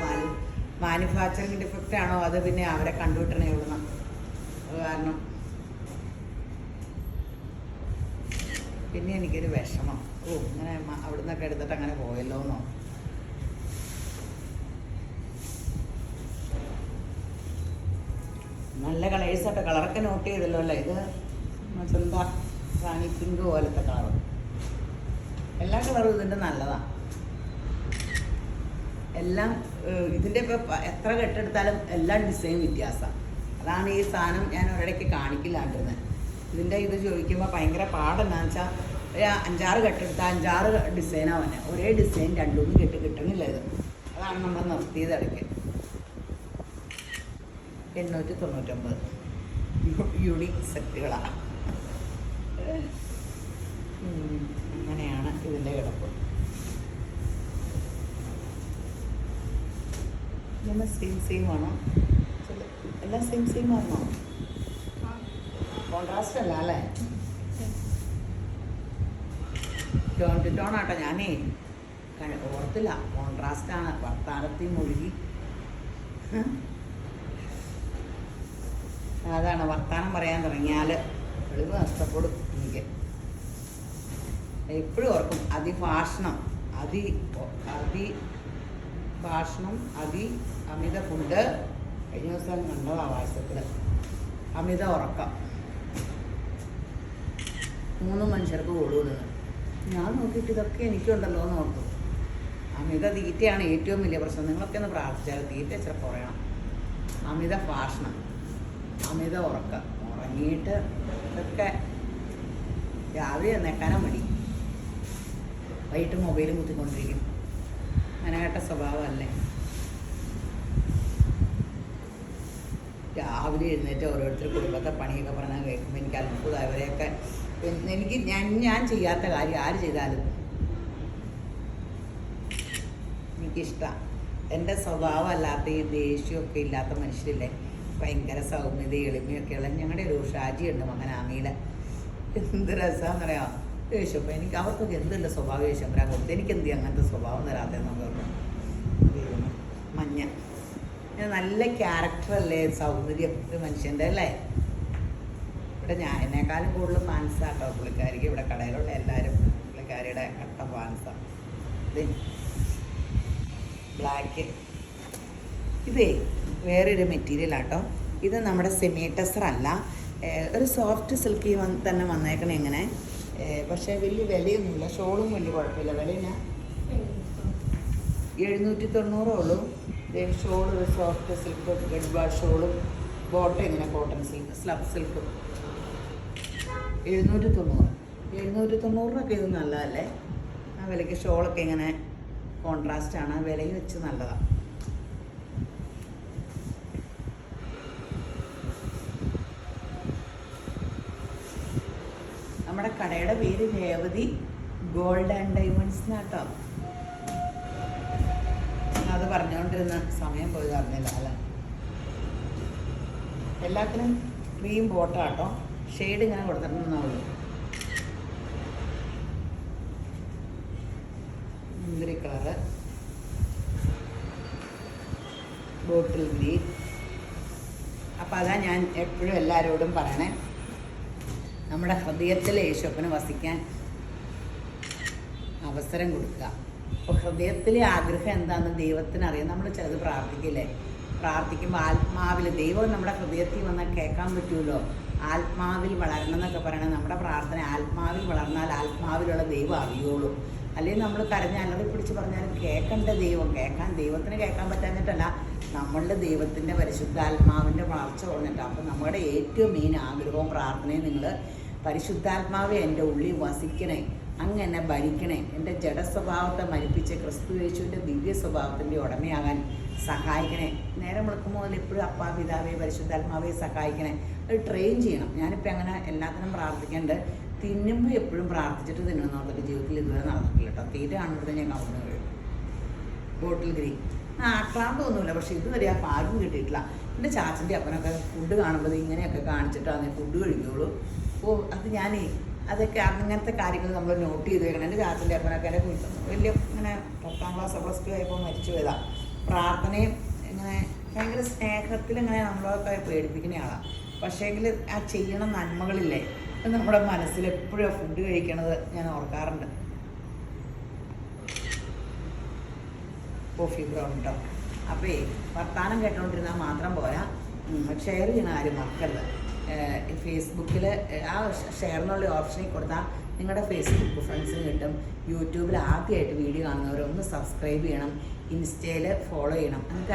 മാനുഫാക്ചറിങ് ഡിഫക്റ്റ് ആണോ, അത് പിന്നെ അവരെ കണ്ടുവിട്ടണേ ഇവിടുന്ന്. അത് കാരണം പിന്നെ എനിക്കൊരു വിഷമം. ഇങ്ങനെ അവിടെ നിന്നൊക്കെ എടുത്തിട്ട് അങ്ങനെ പോയല്ലോ എന്നോ. നല്ല കളേഴ്സാട്ടോ. കളറൊക്കെ നോട്ട് ചെയ്തല്ലോ അല്ലേ. ഇത് ചെന്താ റാണി പിങ്ക് പോലത്തെ കളർ. എല്ലാ കളറും ഇതിൻ്റെ നല്ലതാണ്. എല്ലാം ഇതിൻ്റെ ഇപ്പോൾ എത്ര കെട്ടെടുത്താലും എല്ലാം ഡിസൈൻ വ്യത്യാസമാണ്. അതാണ് ഈ സാധനം ഞാൻ ഒരിടയ്ക്ക് കാണിക്കില്ലാണ്ടിരുന്നത്. ഇതിൻ്റെ ഇത് ചോദിക്കുമ്പോൾ ഭയങ്കര പാടെന്നാന്ന് വെച്ചാൽ ഒരു 5-6 കെട്ടെടുത്താൽ 5-6 ഡിസൈനാണ് തന്നെ. ഒരേ ഡിസൈൻ 2-3 കെട്ട് കിട്ടണില്ല ഇത്. അതാണ് നമ്മൾ നിർത്തിയത് ഇടയ്ക്ക്. 899 യൂണിക് സെറ്റുകളാണ്. അങ്ങനെയാണ് ഇതിൻ്റെ കിടപ്പ്. ഇതെല്ലാം സെയിം ആണോ? എല്ലാം സെയിം ആണോ? കോൺട്രാസ്റ്റ് അല്ല അല്ലേ? ടോൺ ആട്ടോ. ഞാനേ ഓർത്തില്ല, കോൺട്രാസ്റ്റാണ്. വർത്താനത്തിൽ മുഴുകി. അതാണ്, വർത്താനം പറയാൻ തുടങ്ങിയാൽ വെളിവ് നഷ്ടപ്പെടും എനിക്ക്. എപ്പോഴും ഓർക്കും അതിഭാഷണം, ഭാഷണം, അമിത ഫുഡ്. കഴിഞ്ഞ ദിവസം കണ്ടതാ വാട്സപ്പിൽ. അമിത ഉറക്കം 3 മനുഷ്യർക്ക് കൊള്ളുന്നത്. ഞാൻ നോക്കിയിട്ട് ഇതൊക്കെ എനിക്കുണ്ടല്ലോ എന്ന് ഓർത്തു. അമിത തീറ്റയാണ് ഏറ്റവും വലിയ പ്രശ്നം. നിങ്ങളൊക്കെ ഒന്ന് പ്രാർത്ഥിച്ചാൽ തീറ്റ ഇച്ചിരി കുറയണം. അമിത ഭാഷണം, അമിത ഉറക്കം. ഉറങ്ങിയിട്ട് ഇതൊക്കെ രാവിലെ എഴുന്നേക്കാനും മടി, വൈകിട്ട് മൊബൈലും കുത്തിക്കൊണ്ടിരിക്കും. മെനകെട്ട സ്വഭാവമല്ലേ? രാവിലെ എഴുന്നേറ്റ് ഓരോരുത്തർ കുടുംബത്തെ പണിയൊക്കെ പറഞ്ഞാൽ കേൾക്കുമ്പോൾ എനിക്ക് അത്ഭുതം. അവരെയൊക്കെ എനിക്ക് ഞാൻ ചെയ്യാത്ത കാര്യം ആര് ചെയ്താലും എനിക്കിഷ്ടമാണ്. എൻ്റെ സ്വഭാവമല്ലാത്ത ഈ ദേഷ്യമൊക്കെ ഇല്ലാത്ത മനുഷ്യരില്ലേ, ഭയങ്കര സൗമ്യത എളിമയൊക്കെയുള്ള ഞങ്ങളുടെ ഒരു ഷാജിയുണ്ട് മകൻ ആമിയിലെ. എന്ത് രസമാണെന്ന് പറയാം. ദേഷ്യപ്പം എനിക്ക് അവർക്കൊക്കെ എന്തുണ്ട് സ്വഭാവം ദേഷ്യം വരാൻ കൊടുത്ത്. എനിക്കെന്ത് അങ്ങനത്തെ സ്വഭാവം തരാത്തതെന്നൊക്കെ മഞ്ഞ നല്ല ക്യാരക്ടറല്ലേ, സൗന്ദര്യം ഒരു മനുഷ്യൻ്റെ അല്ലേ. ഇവിടെ എന്നെക്കാളും കൂടുതൽ ഫാൻസാട്ടോ പുള്ളിക്കാരിക്ക്. ഇവിടെ കടയിലുള്ള എല്ലാവരും പുള്ളിക്കാരിയുടെ കട്ട ഫാൻസാണ്. ഇത് ബ്ലാക്ക്, ഇതേ വേറൊരു മെറ്റീരിയലാട്ടോ. ഇത് നമ്മുടെ സെമി ടെസർ അല്ല, ഒരു സോഫ്റ്റ് സിൽക്കി തന്നെ വന്നേക്കണേ ഇങ്ങനെ. പക്ഷേ വലിയ വിലയൊന്നുമില്ല. ഷോളും വലിയ കുഴപ്പമില്ല. വില ഞാൻ 790 ഉള്ളൂ. ഷോള് ഒരു സോഫ്റ്റ് സിൽക്ക് ഗഡ് ബാർ ഷോളും, ബോട്ടം ഇങ്ങനെ കോട്ടൺ സിൽക്ക് സ്ലബ് സിൽക്കും 790 ഇത് നല്ലതല്ലേ? ആ വിലയ്ക്ക് ഷോളൊക്കെ ഇങ്ങനെ കോൺട്രാസ്റ്റാണ്, വിലയിൽ വെച്ച് നല്ലതാണ്. നമ്മുടെ കടയുടെ പേര് രേവതി ഗോൾഡ് ആൻഡ് ഡയമണ്ട്സ് എന്നാട്ടോ. അത് പറഞ്ഞുകൊണ്ടിരുന്ന സമയം പോയി അറിഞ്ഞില്ല അല്ല. എല്ലാത്തിനും ക്രീം ബോട്ടാട്ടോ. ഷെയ്ഡ് ഇങ്ങനെ കൊടുത്തിട്ടുണ്ടെന്നുള്ളൂ. മുന്തിരി കളറ്, ബോട്ടിൽ ഗ്രീൻ. അപ്പം അതാ ഞാൻ എപ്പോഴും എല്ലാവരോടും പറയണേ, നമ്മുടെ ഹൃദയത്തിൽ യേശുവിന് വസിക്കാൻ അവസരം കൊടുക്കുക. അപ്പോൾ ഹൃദയത്തിലെ ആഗ്രഹം എന്താണെന്ന് ദൈവത്തിനറിയാം. നമ്മൾ ചിലത് പ്രാർത്ഥിക്കില്ലേ, പ്രാർത്ഥിക്കുമ്പോൾ ആത്മാവിൽ ദൈവം നമ്മുടെ ഹൃദയത്തിൽ വന്നാൽ കേൾക്കാൻ പറ്റുമല്ലോ. ആത്മാവിൽ വളരണം എന്നൊക്കെ പറയണത് നമ്മുടെ പ്രാർത്ഥന ആത്മാവിൽ വളർന്നാൽ ആത്മാവിലുള്ള ദൈവം അറിയുള്ളൂ. അല്ലെങ്കിൽ നമ്മൾ കരഞ്ഞ് അലറി പിടിച്ച് പറഞ്ഞാലും കേൾക്കേണ്ട ദൈവത്തിന് കേൾക്കാൻ പറ്റാഞ്ഞിട്ടല്ല, നമ്മളുടെ ദൈവത്തിൻ്റെ പരിശുദ്ധാത്മാവിൻ്റെ വളർച്ച കുറഞ്ഞിട്ട്. അപ്പോൾ നമ്മുടെ ഏറ്റവും മെയിൻ ആഗ്രഹവും പ്രാർത്ഥനയും നിങ്ങൾ പരിശുദ്ധാത്മാവെ എൻ്റെ ഉള്ളിൽ വസിക്കണേ, അങ്ങ് എന്നെ ഭരിക്കണേ, എൻ്റെ ജഡസ്വഭാവത്തെ മരിപ്പിച്ച് ക്രിസ്തു യേശുവിൻ്റെ ദിവ്യ സ്വഭാവത്തിൻ്റെ ഉടമയാകാൻ സഹായിക്കണേ. നേരം വിളിക്കുമ്പോൾ മുതൽ എപ്പോഴും അപ്പാ പിതാവേ പരിശുദ്ധാത്മാവെ സഹായിക്കണേ. അത് ട്രെയിൻ ചെയ്യണം. ഞാനിപ്പോൾ അങ്ങനെ എല്ലാത്തിനും പ്രാർത്ഥിക്കേണ്ടത്. തിന്നുമ്പോൾ എപ്പോഴും പ്രാർത്ഥിച്ചിട്ട് തിന്നണമെന്ന് പറഞ്ഞിട്ട് ജീവിതത്തിൽ ഇതുവരെ നടന്നിട്ടില്ല കേട്ടോ. തീരെ കാണുന്നത് ഞാൻ കവന്ന് കഴിയും. ബോട്ടിൽ ഗ്രീൻ ആക്രാന്തമൊന്നുമില്ല, പക്ഷേ ഇതുവരെ ആ പാകം കിട്ടിയിട്ടില്ല. എൻ്റെ ചാച്ചൻ്റെ അപ്പനൊക്കെ ഫുഡ് കാണുമ്പോൾ ഇങ്ങനെയൊക്കെ കാണിച്ചിട്ടാണ് ഫുഡ് കഴിക്കുകയുള്ളൂ. അപ്പോൾ അത് ഞാനേ അതൊക്കെ അങ്ങനത്തെ കാര്യങ്ങൾ നമ്മൾ നോട്ട് ചെയ്ത് വെക്കണം. എൻ്റെ ചാച്ചൻ്റെ അപ്പനൊക്കെ എൻ്റെ വലിയ ഇങ്ങനെ 10ാം ക്ലാസ് +2 ആയപ്പോൾ മരിച്ചു പോയതാണ്. പ്രാർത്ഥനയും ഇങ്ങനെ ഭയങ്കര സ്നേഹത്തിലിങ്ങനെ നമ്മളൊക്കെ പേടിപ്പിക്കുന്ന ആളാണ്. പക്ഷേങ്കിൽ ആ ചെയ്യണ നന്മകളില്ലേ, അത് നമ്മുടെ മനസ്സിൽ എപ്പോഴും ഫുഡ് കഴിക്കണത് ഞാൻ ഓർക്കാറുണ്ട്. കോഫി ബ്രൗൺ കേട്ടോ. അപ്പോൾ വർത്താനം കേട്ടോണ്ടിരുന്നാൽ മാത്രം പോരാ, ഷെയർ ചെയ്യണ ആരും മറക്കരുത്. ഫേസ്ബുക്കിൽ ആ ഷെയർ എന്നുള്ള ഓപ്ഷനിൽ കൊടുത്താൽ നിങ്ങളുടെ ഫേസ്ബുക്ക് ഫ്രണ്ട്സിന് കിട്ടും. യൂട്യൂബിൽ ആദ്യമായിട്ട് വീഡിയോ കാണുന്നവരൊന്ന് സബ്സ്ക്രൈബ് ചെയ്യണം, ഇൻസ്റ്റയിൽ ഫോളോ ചെയ്യണം. എന്നിട്ട്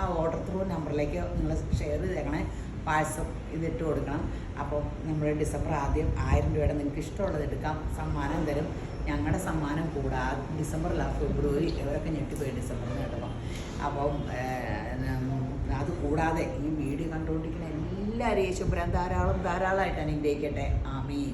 ആ ഓർഡർ ത്രൂ നമ്പറിലേക്ക് നിങ്ങൾ ഷെയർ ചെയ്തേക്കണേ, വാട്സപ്പ് ഇതിട്ട് കൊടുക്കണം. അപ്പോൾ നമ്മൾ ഡിസംബർ ആദ്യം 1000 രൂപയുടെ നിങ്ങൾക്ക് ഇഷ്ടമുള്ളത് എടുക്കാം, സമ്മാനം തരും. ഞങ്ങളുടെ സമ്മാനം കൂടാതെ ഡിസംബറില്ല, ഫെബ്രുവരി ഇവരൊക്കെ ഞെട്ടിപ്പോയി ഡിസംബറിൽ എടുക്കാം. അപ്പം അത് കൂടാതെ ഈ വീഡിയോ കണ്ടുകൊണ്ടിരിക്കുന്ന എല്ലാവരും യേശുപുരാൻ ധാരാളമായിട്ട് അനുഗ്രഹിക്കട്ടെ. ആമീൻ.